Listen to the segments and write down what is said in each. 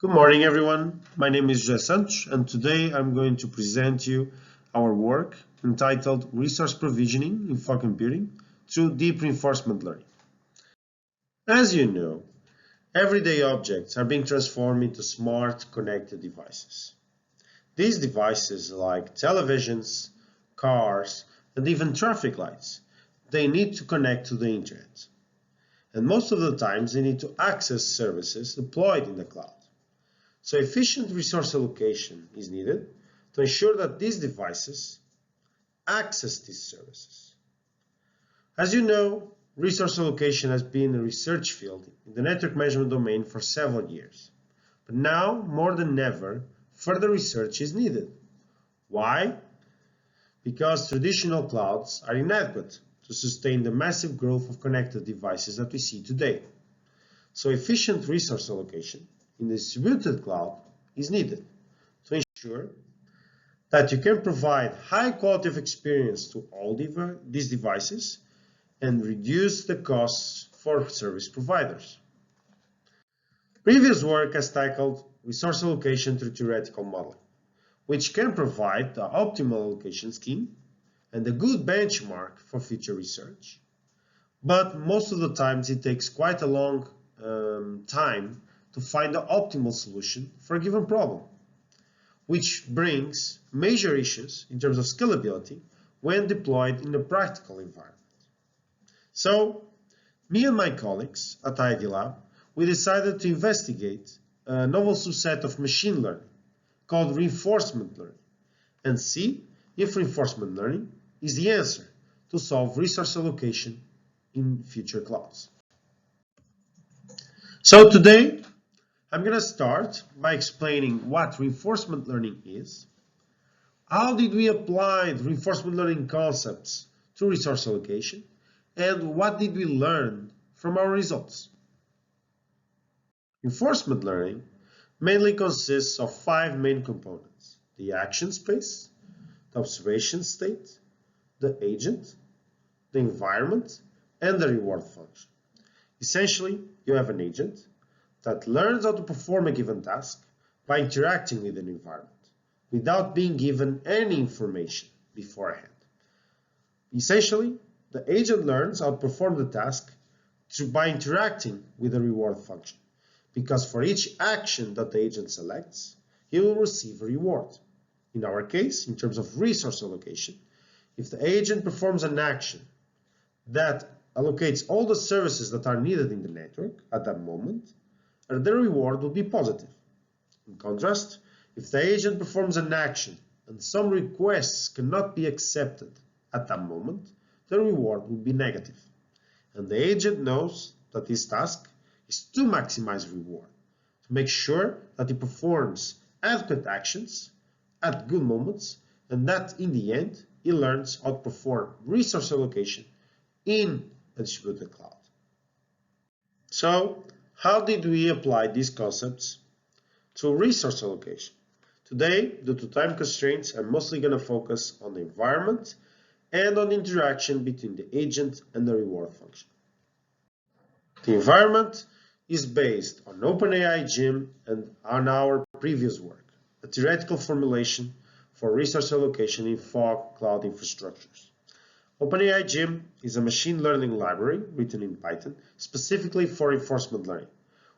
Good morning, everyone. My name is José Santos, and today I'm going to present you our work entitled Resource Provisioning in Fog Computing through Deep Reinforcement Learning. As you know, everyday objects are being transformed into smart, connected devices. These devices, like televisions, cars, and even traffic lights, they need to connect to the internet. And most of the times, they need to access services deployed in the cloud. So efficient resource allocation is needed to ensure that these devices access these services. As you know, resource allocation has been a research field in the network measurement domain for several years. But now, more than ever, further research is needed. Why? Because traditional clouds are inadequate to sustain the massive growth of connected devices that we see today. So efficient resource allocation in the distributed cloud is needed to ensure that you can provide high quality of experience to all these devices and reduce the costs for service providers. Previous work has tackled resource allocation through theoretical modeling, which can provide the optimal allocation scheme and a good benchmark for future research. But most of the times it takes quite a long time to find the optimal solution for a given problem, which brings major issues in terms of scalability when deployed in a practical environment. So, me and my colleagues at ID Lab, we decided to investigate a novel subset of machine learning called reinforcement learning and see if reinforcement learning is the answer to solve resource allocation in future clouds. So today, I'm going to start by explaining what reinforcement learning is, how did we apply the reinforcement learning concepts to resource allocation, and what did we learn from our results. Reinforcement learning mainly consists of 5 main components: the action space, the observation state, the agent, the environment, and the reward function. Essentially, you have an agent that learns how to perform a given task by interacting with an environment without being given any information beforehand. Essentially, the agent learns how to perform the task by interacting with a reward function, because for each action that the agent selects, he will receive a reward. In our case, in terms of resource allocation, if the agent performs an action that allocates all the services that are needed in the network at that moment, the reward will be positive. In contrast, if the agent performs an action and some requests cannot be accepted at that moment, the reward will be negative. And the agent knows that his task is to maximize reward, to make sure that he performs adequate actions at good moments, and that in the end, he learns how to perform resource allocation in a distributed cloud. So, how did we apply these concepts to resource allocation? Today, due to time constraints, I'm mostly going to focus on the environment and on the interaction between the agent and the reward function. The environment is based on OpenAI Gym and on our previous work, a theoretical formulation for resource allocation in fog cloud infrastructures. OpenAI Gym is a machine learning library written in Python specifically for reinforcement learning,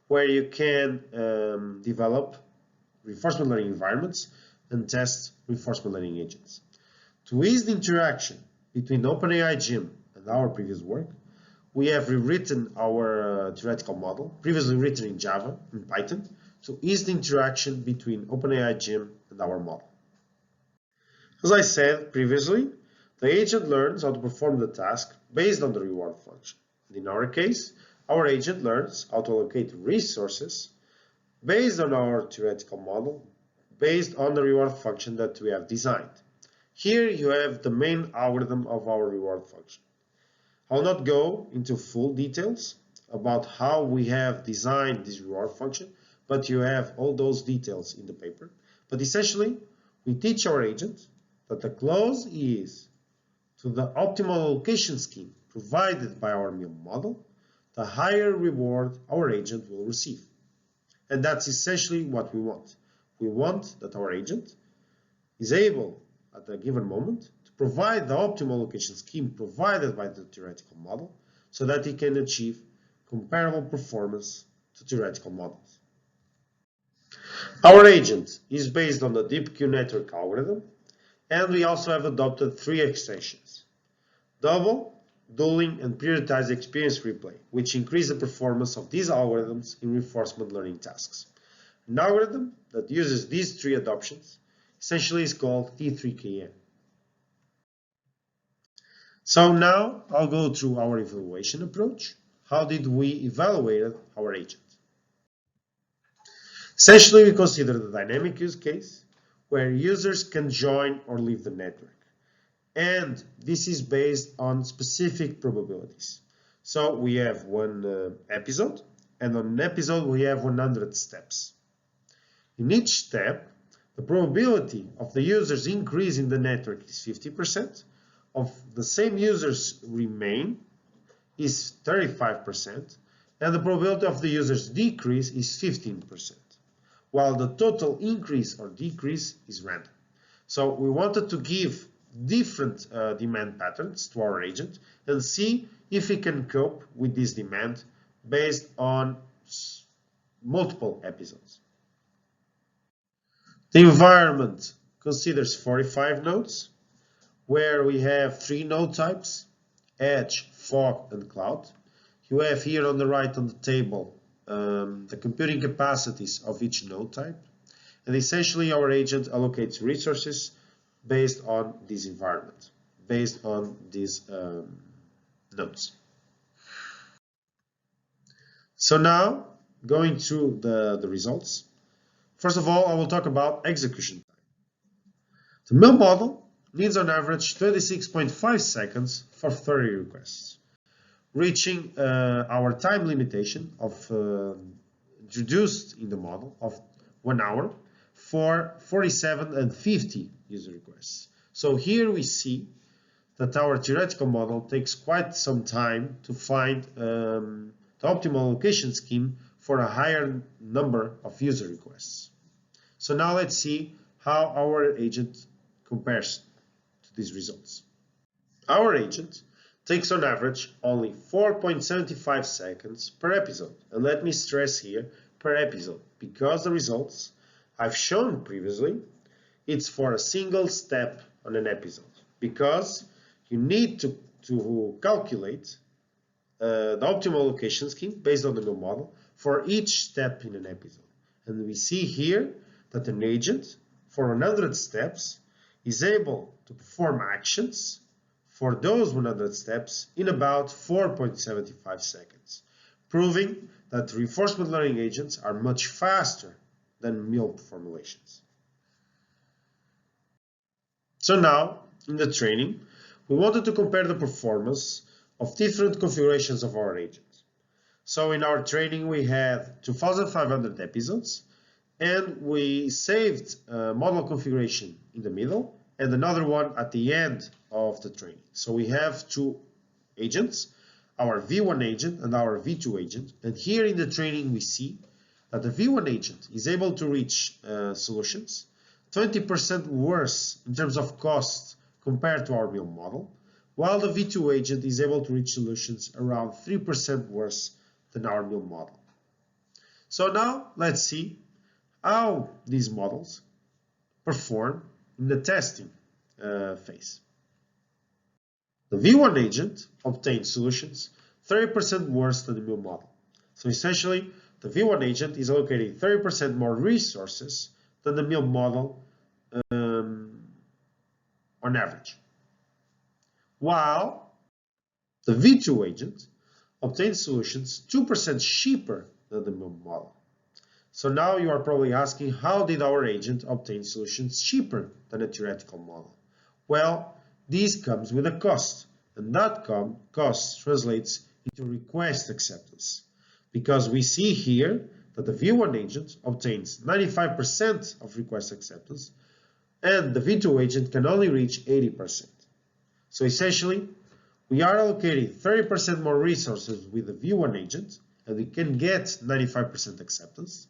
where you can develop reinforcement learning environments and test reinforcement learning agents. To ease the interaction between OpenAI Gym and our previous work, we have rewritten our theoretical model, previously written in Java and Python, to ease the interaction between OpenAI Gym and our model. As I said previously, the agent learns how to perform the task based on the reward function. And in our case, our agent learns how to allocate resources based on our theoretical model, based on the reward function that we have designed. Here you have the main algorithm of our reward function. I'll not go into full details about how we have designed this reward function, but you have all those details in the paper. But essentially, we teach our agent that the closer he is to the optimal allocation scheme provided by our MILM model, the higher reward our agent will receive. And that's essentially what we want. We want that our agent is able, at a given moment, to provide the optimal location scheme provided by the theoretical model so that it can achieve comparable performance to theoretical models. Our agent is based on the DeepQ network algorithm, and we also have adopted 3 extensions: double, dueling, and periodized experience replay, which increase the performance of these algorithms in reinforcement learning tasks. An algorithm that uses these 3 adoptions essentially is called T3KN. So now I'll go through our evaluation approach. How did we evaluate our agent? Essentially, we consider the dynamic use case where users can join or leave the network. And this is based on specific probabilities. So we have one episode, and on an episode we have 100 steps. In each step, the probability of the users increase in the network is 50%, of the same users remain is 35%, and the probability of the users decrease is 15%, while the total increase or decrease is random. So we wanted to give different demand patterns to our agent and see if it can cope with this demand based on multiple episodes. The environment considers 45 nodes, where we have 3 node types: edge, fog, and cloud. You have here on the right on the table the computing capacities of each node type, and essentially our agent allocates resources based on this environment, based on these nodes. So now, going through the results. First of all, I will talk about execution time. The MIL model needs on average 26.5 seconds for 30 requests, reaching our time limitation of introduced in the model of 1 hour for 47 and 50 user requests. So here we see that our theoretical model takes quite some time to find the optimal location scheme for a higher number of user requests. So now let's see how our agent compares to these results. Our agent takes on average only 4.75 seconds per episode. And let me stress here, per episode, because the results I've shown previously, it's for a single step on an episode, because you need to calculate the optimal location scheme based on the MIL model for each step in an episode. And we see here that an agent for 100 steps is able to perform actions for those 100 steps in about 4.75 seconds, proving that reinforcement learning agents are much faster than MIL formulations. So now, in the training, we wanted to compare the performance of different configurations of our agents. So in our training, we had 2,500 episodes, and we saved a model configuration in the middle and another one at the end of the training. So we have 2 agents, our V1 agent and our V2 agent. And here in the training, we see that the V1 agent is able to reach solutions 20% worse in terms of cost compared to our MIL model, while the V2 agent is able to reach solutions around 3% worse than our MIL model. So now let's see how these models perform in the testing phase. The V1 agent obtains solutions 30% worse than the MIL model. So essentially, the V1 agent is allocating 30% more resources than the MIL model on average. While the V2 agent obtains solutions 2% cheaper than the MIL model. So now you are probably asking, how did our agent obtain solutions cheaper than a theoretical model? Well, this comes with a cost, and that cost translates into request acceptance, because we see here that the V1 agent obtains 95% of request acceptance, and the V2 agent can only reach 80%. So essentially, we are allocating 30% more resources with the V1 agent, and we can get 95% acceptance,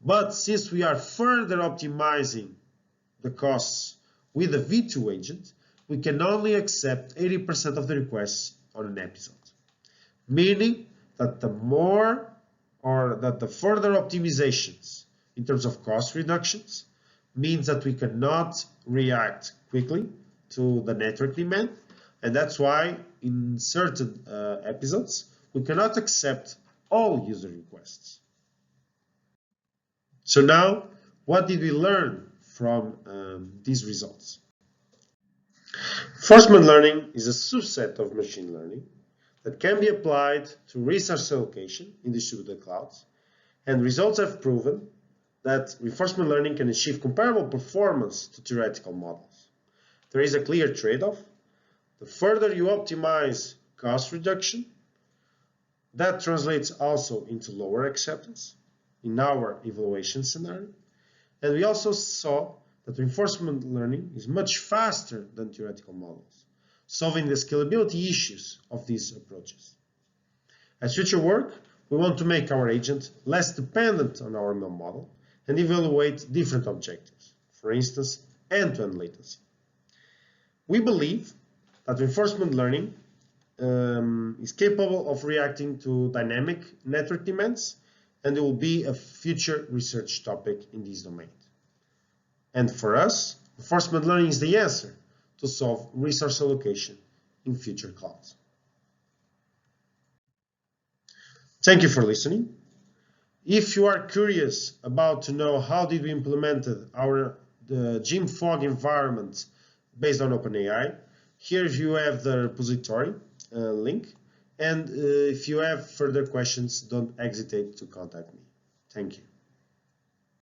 But since we are further optimizing the costs with a V2 agent, we can only accept 80% of the requests on an episode. Meaning that the further optimizations in terms of cost reductions means that we cannot react quickly to the network demand, and that's why in certain episodes we cannot accept all user requests. So now, what did we learn from these results? Reinforcement learning is a subset of machine learning that can be applied to resource allocation in distributed clouds, and results have proven that reinforcement learning can achieve comparable performance to theoretical models. There is a clear trade-off. The further you optimize cost reduction, that translates also into lower acceptance in our evaluation scenario. And we also saw that reinforcement learning is much faster than theoretical models, solving the scalability issues of these approaches. As future work, we want to make our agent less dependent on our ML model and evaluate different objectives, for instance, end-to-end latency. We believe that reinforcement learning is capable of reacting to dynamic network demands, and it will be a future research topic in this domain. And for us, reinforcement learning is the answer to solve resource allocation in future clouds. Thank you for listening. If you are curious about to know how did we implemented our GIMFog environment based on OpenAI, here you have the repository link. And if you have further questions, don't hesitate to contact me. Thank you.